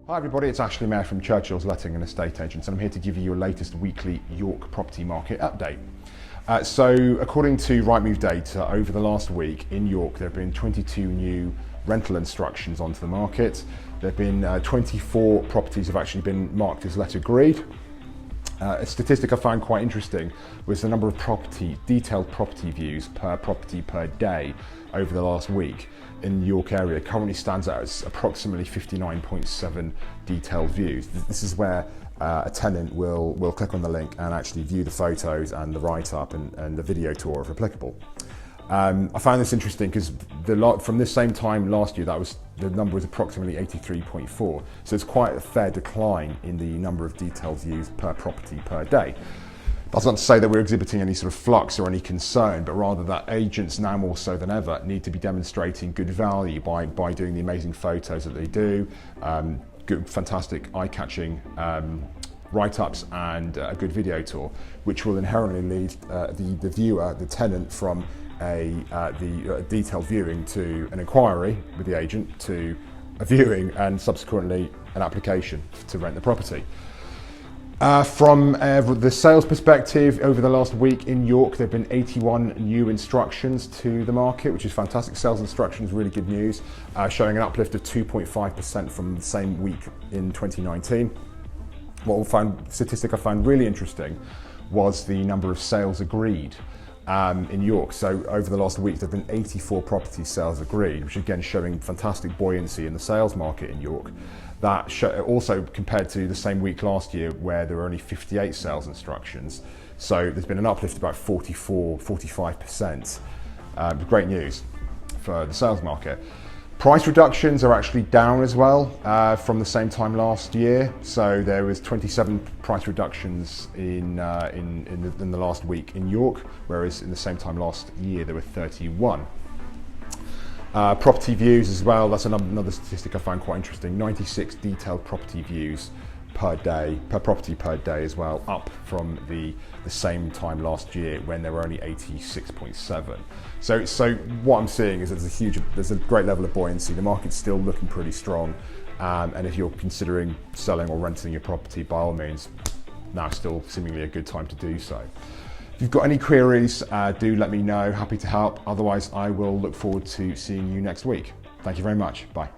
Hi everybody, it's Ashley Mayer from Churchill's Letting and Estate Agents, and I'm here to give you your latest weekly York property market update. So according to Rightmove data, over the last week in York there have been 22 new rental instructions onto the market. There have been 24 properties have actually been marked as let agreed. A statistic I found quite interesting was the number of detailed property views per property per day over the last week in the York area. Currently stands out as approximately 59.7 detailed views. This is where a tenant will click on the link and actually view the photos and the write-up and the video tour if applicable. I found this interesting because from this same time last year, the number was approximately 83.4. So it's quite a fair decline in the number of detailed views per property per day. That's not to say that we're exhibiting any sort of flux or any concern, but rather that agents now more so than ever need to be demonstrating good value by doing the amazing photos that they do, good, fantastic, eye-catching write-ups and a good video tour, which will inherently lead the viewer, the tenant, from the detailed viewing to an inquiry with the agent to a viewing and subsequently an application to rent the property. From the sales perspective, over the last week in York there have been 81 new instructions to the market, which is fantastic. Sales instructions, really good news, showing an uplift of 2.5% from the same week in 2019. Statistic I found really interesting was the number of sales agreed in York. So over the last week there have been 84 property sales agreed, which again showing fantastic buoyancy in the sales market in York. That also compared to the same week last year where there were only 58 sales instructions. So there's been an uplift of about 45%. Great news for the sales market. Price reductions are actually down as well from the same time last year. So there was 27 price reductions in the last week in York, whereas in the same time last year there were 31. Property views as well, that's another statistic I found quite interesting. 96 detailed property views per property per day as well, up from the same time last year when there were only 86.7. So what I'm seeing is there's a great level of buoyancy. The market's still looking pretty strong, and if you're considering selling or renting your property, by all means, now still seemingly a good time to do so. If you've got any queries, do let me know. Happy to help. Otherwise, I will look forward to seeing you next week. Thank you very much. Bye.